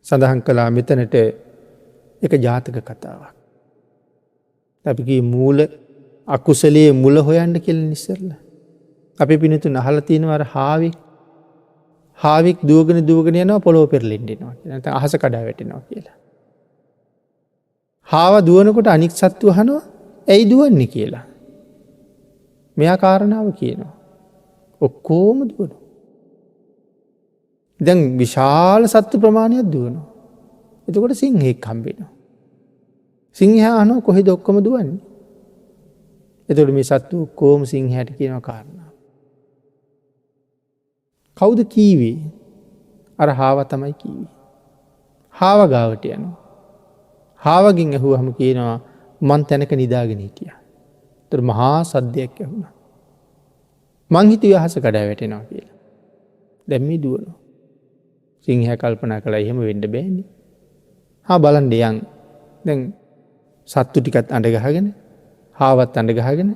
සඳහන් කළා මෙතනට එක ජාතක කතාවක්. අපි කී මූල අකුසලයේ මුල හොයන්න කියලා ඉස්සෙල්ලා. අපි පිනුතුන් අහලා තියෙනවා අර හාවෙක් දුවගෙන යනවා පොළොව පෙරලෙන්න එනවා කියලා. නැත්නම් අහස කඩා වැටෙනවා කියලා. හාව දුවනකොට අනික් සත්තු අහනවා ඇයි දුවන්නේ කියලා. මෙයා කාරණාව කියනවා. ඔක්කොම දුවනවා. දැන් විශාල සත්තු ප්‍රමාණයක් දුවනවා. එතකොට සිංහෙක් හම්බෙනවා. සිංහයා අහනවා කොහෙද ඔක්කොම දුවන්නේ? එතකොට මේ සත්තු ඔක්කොම සිංහයාට කියනවා කාරණාව. කවුද කීවේ? අර හාව තමයි කීවේ. හාව ගාවට යනවා. හාවගෙන් ඇහුවහම කියනවා මං තැනක නිදාගෙන හිටියා. ඒතර මහා සද්දයක් ඇහුණා. මං හිතුවේ අහස කඩා වැටෙනවා කියලා. දැන් මේ දුවනවා. සිංහයා කල්පනා කළා එහෙම වෙන්න බෑනේ. බලන්න යන්. දැන් සත්තු ටිකත් අඬ ගහගෙන, හාවත් අඬ ගහගෙන,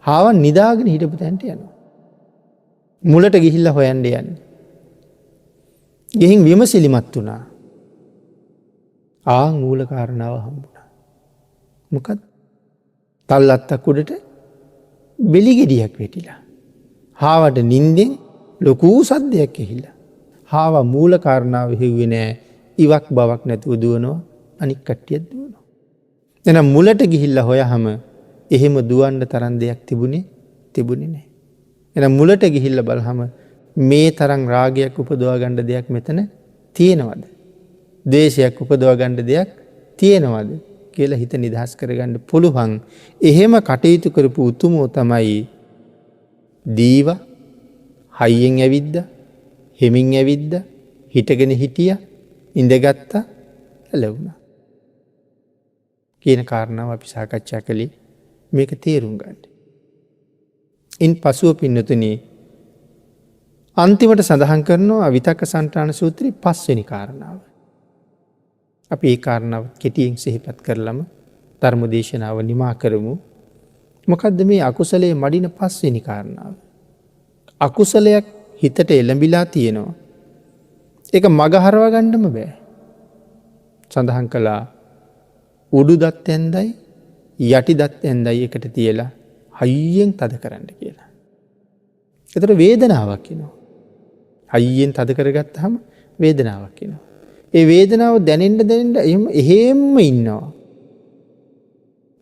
හාවන් නිදාගෙන හිටපු තැනට යනවා. මුලට ගිහිල්ලා හොයන්න යන්නේ. ගිහින් විමසිලිමත් වුණා. මූල කාරණාව හම්බුණා. මොකක්ද? තල්ලත්තක් උඩට බෙලි ගෙඩියක් වැටිලා. හාවට නිින්දෙන් ලොකු සද්දයක් ඇහිලා. හාව මූල කාරණාව හෙව්වේ නෑ. ඉවක් බවක් නැතුව දුවනවා. අනික් කට්ටියත් දුවනවා. එහෙනම් මුලට ගිහිල්ලා හොයහම එහෙම දුවන්න තරම් දෙයක් තිබුණේ නෑ. එහෙනම් මුලට ගිහිල්ලා බලහම මේ තරම් රාගයක් උපදවා ගන්න දෙයක් මෙතන තියෙනවද? ද්වේෂයක් උපදවා ගන්න දෙයක් තියෙනවද කියලා හිත නිදහස් කරගන්න පුළුවන්. එහෙම කටයුතු කරපු උතුමෝ තමයි දීව හයියෙන් ඇවිද්ද, හෙමින් ඇවිද්ද, හිටගෙන හිටිය, ඉඳගත්තා, ඇලවුණා. කියන කාරණාව අපි සාකච්ඡා කළේ මේක තේරුම් ගන්න. ඉන් පසුව පින්නතුනි අන්තිමට සඳහන් කරනවා විතක්ක සන්තාන සූත්‍රයේ 5 වෙනි කාරණාව. අපි ඒ කාරණාව කෙටියෙන් සිහිපත් කරලම ධර්ම දේශනාව නිමා කරමු. මොකද්ද මේ අකුසලයේ මඩින 5 වෙනි කාරණාව? අකුසලයක් හිතට එළඹිලා තියෙනවා. ඒක මග හරවා ගන්නම බෑ. සඳහන් කළා උඩු දත් ඇන්දයි යටි දත් ඇන්දයි එකට තියලා හයියෙන් තද කරන්න කියලා. ඒතර වේදනාවක් එනවා. හයියෙන් තද කරගත්තාම වේදනාවක් එනවා. ඒ වේදනාව දැනෙන්න එහෙම ඉන්නවා.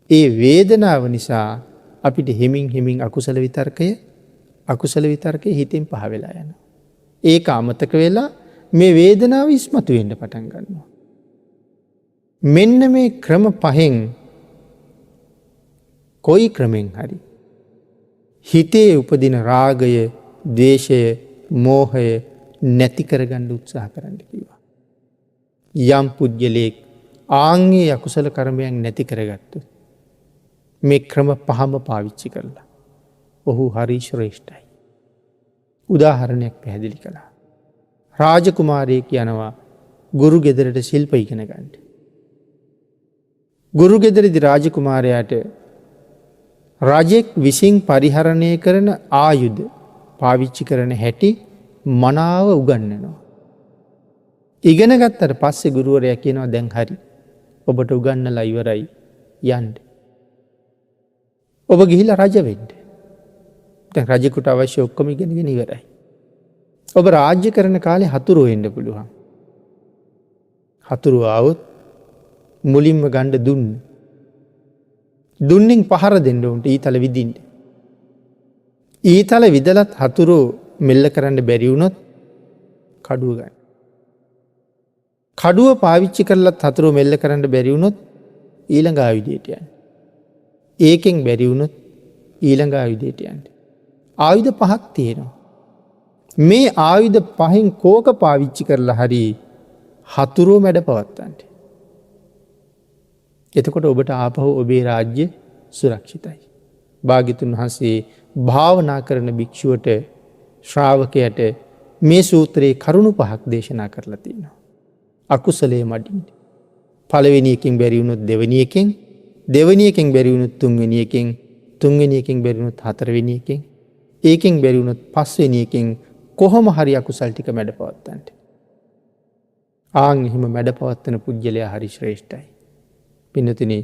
ඒ වේදනාව නිසා අපිට හිමින් අකුසල විතර්කය හිතෙන් පහ වෙලා යනවා. ඒක අමතක වෙලා මේ වේදනාව ඉස්මතු වෙන්න පටන් ගන්නවා. මෙන්න මේ ක්‍රම 5න් කොයි ක්‍රමෙන් හරි හිතේ උපදින රාගය, ද්වේෂය, මෝහය නැති කරගන්න උත්සාහ කරන්න කිව්වා. යම් පුද්ගලයෙක් ආන්ගේ අකුසල කර්මයන් නැති කරගත්තොත් මේ ක්‍රම 5ම පාවිච්චි කරලා ඔහු හරි ශ්‍රේෂ්ඨයි. උදාහරණයක් පැහැදිලි කළා. රාජකුමාරයෙක් යනවා ගුරු ගෙදරට ශිල්ප ඉගෙන ගන්න. ගුරු ගෙදරදී රාජකුමාරයාට රජෙක් විසින් පරිහරණය කරන ආයුධ පාවිච්චි කරන හැටි මනාව උගන්වනවා. ඉගෙන ගත්තට පස්සේ ගුරුවරයා කියනවා දැන් හරි. ඔබට උගන්වලා ඉවරයි යන්න. ඔබ ගිහිල්ලා රජ වෙන්න. දැන් රජෙකුට අවශ්‍ය ඔක්කොම ඉගෙනගෙන ඉවරයි. ඔබ රාජ්‍ය කරන කාලේ හතුරු වෙන්න පුළුවන්. හතුරු ආවොත් මුලින්ම ගන්න දුන්නෙන් පහර දෙන්න උන්ට ඊතල විදින්න. ඊතල විදලත් හතුරු මෙල්ල කරන්න බැරි වුණොත් කඩුව ගන්න. කඩුව පාවිච්චි කරලත් හතුරු මෙල්ල කරන්න බැරි වුණොත් ඊළඟ ආයුධයට යන්න. ඒකෙන් බැරි වුණොත් ඊළඟ ආයුධයට යන්න. ආයුධ 5ක් තියෙනවා. මේ ආයුධ 5න් කෝක පාවිච්චි කරලා හරි හතුරුව මැඩ පවත්තන්න. එතකොට ඔබට ආපහු ඔබේ රාජ්‍ය සුරක්ෂිතයි. භාග්‍යතුන් වහන්සේ භාවනා කරන භික්ෂුවට ශ්‍රාවකයට මේ සූත්‍රයේ කරුණු 5ක් දේශනා කරලා තියෙනවා. අකුසලයේ මඩින්. පළවෙනි එකෙන් බැරි වුණොත් දෙවෙනි එකෙන්, දෙවෙනි එකෙන් බැරි වුණොත් තුන්වෙනි එකෙන්, තුන්වෙනි එකෙන් බැරි වුණොත් හතරවෙනි එකෙන්, ඒකෙන් බැරි වුණොත් පස්වෙනි එකෙන් කොහොම හරි අකුසල් ටික මැඩ පවත්තන්න. ආන් එහෙම මැඩ පවත්තන පුජ්‍යලයා හරි ශ්‍රේෂ්ඨයි. පින්නතුනි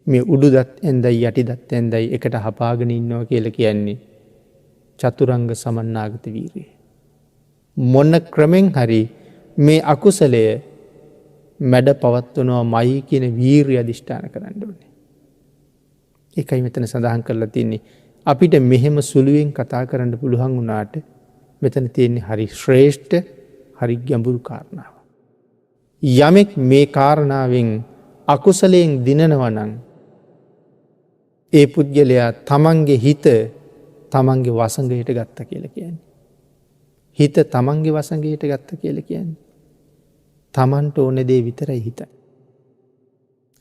මේ උඩු දත් ඇන්දයි යටි දත් ඇන්දයි එකට හපාගෙන ඉන්නවා කියලා කියන්නේ චතුරංග සමන්නාගත වීරිය. මොන ක්‍රමෙන් හරි මේ අකුසලය මැඩ පවත්වනවා මයි කියන වීරිය අධිෂ්ඨාන කරන්න ඕනේ. ඒකයි මෙතන සඳහන් කරලා තියෙන්නේ. අපිට මෙහෙම සුළුවෙන් කතා කරන්න පුළුවන් වුණාට මෙතන තියෙන්නේ හරි ශ්‍රේෂ්ඨ හරි ගැඹුරු කාරණාව. යමෙක් මේ කාරණාවෙන් අකුසලයෙන් දිනනවා නම් ඒ පුද්ගලයා තමන්ගේ හිත තමන්ගේ වසඟයට ගත්ත කියලා කියන්නේ. හිත තමන්ගේ වසඟයට ගත්ත කියලා කියන්නේ. තමන්ට ඕන දේ විතරයි හිතයි.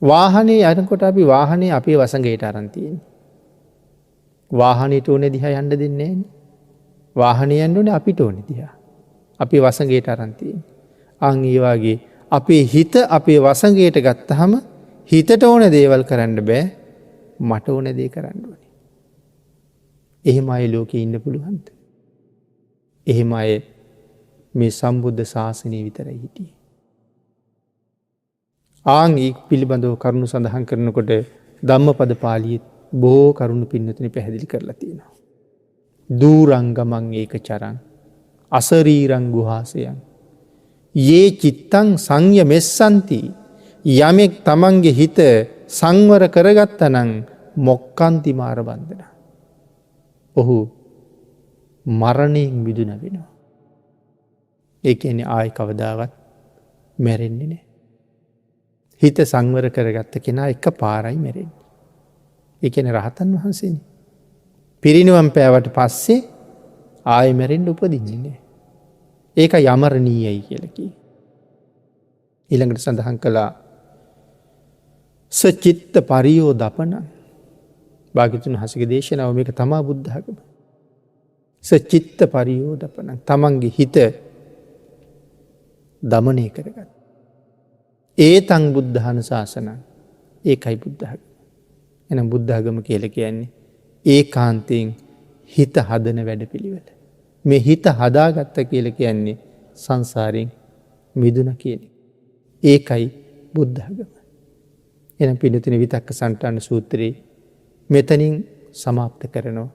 වාහනේ යනකොට අපි වාහනේ අපේ වසඟයට අරන් තියෙන්නේ. වාහනේට ඕන දිහා යන්න දෙන්නේ නැහැ. වාහනේ යන්න ඕනේ අපිට ඕන දිහා. අපි වසඟයට අරන් තියෙන්නේ. අන් ඒ වගේ අපේ හිත අපේ වසඟයට ගත්තාම හිතට ඕන දේවල් කරන්න බෑ. මට ඕන දේ කරන්න ඕනේ. එහෙම අය ලෝකේ ඉන්න පුළුවන්ද? එහෙම අය මේ සම්බුද්ධ ශාසනය විතරයි හිටියේ. ආන් ඒ පිළිබඳව කරුණු සඳහන් කරනකොට ධම්මපද පාළියේ බොහෝ කරුණු පින්නතුනි පැහැදිලි කරලා තියෙනවා. දූරංගමං ඒකචරං අසරීරං ගුහාසයන් යේ චිත්තං සංයමෙස්සන්ති යමෙක් තමන්ගේ හිත සංවර කරගත්තා නම් මොක්කන්ති මාර බන්ධන. ඔහු මරණයෙන් මිදුණ වෙනවා. ඒ කියන්නේ ආයි කවදාවත් මැරෙන්නේ නැහැ. හිත සංවර කරගත්ත කෙනා එක පාරයි මැරෙන්. එකන රහතන් වහන්සේ. පිරිනිවම් පෑවට පස්සේ ආය මැරෙන්ඩ උපදින්නේ. ඒක යමරණීයයි කියලකි. ඊළඟට සඳහන් කළා සචිත්ත පරියෝ දපන භාගිතුන් හසක දේශනාව මේක තමා බුද්ධාගම. සචිත්ත පරියෝ දපන තමන්ගේ හිත දමනය කරගත්. ඒ තං බුද්ධාන ශාසනන් ඒකයි බුද්ධාගම. එනම් බුද්ධාගම කියල කියන්නේ ඒ කාන්තයෙන් හිත හදන වැඩ පිළිවෙල. මේ හිත හදාගත්ත කියල කියන්නේ සංසාරයෙන් මිදුන කියන. ඒකයි බුද්ධාගම. එන පිනතින විතක්ක සන්ටාන සූත්‍රයේ මෙතනින් සමාප්ත කරනවා.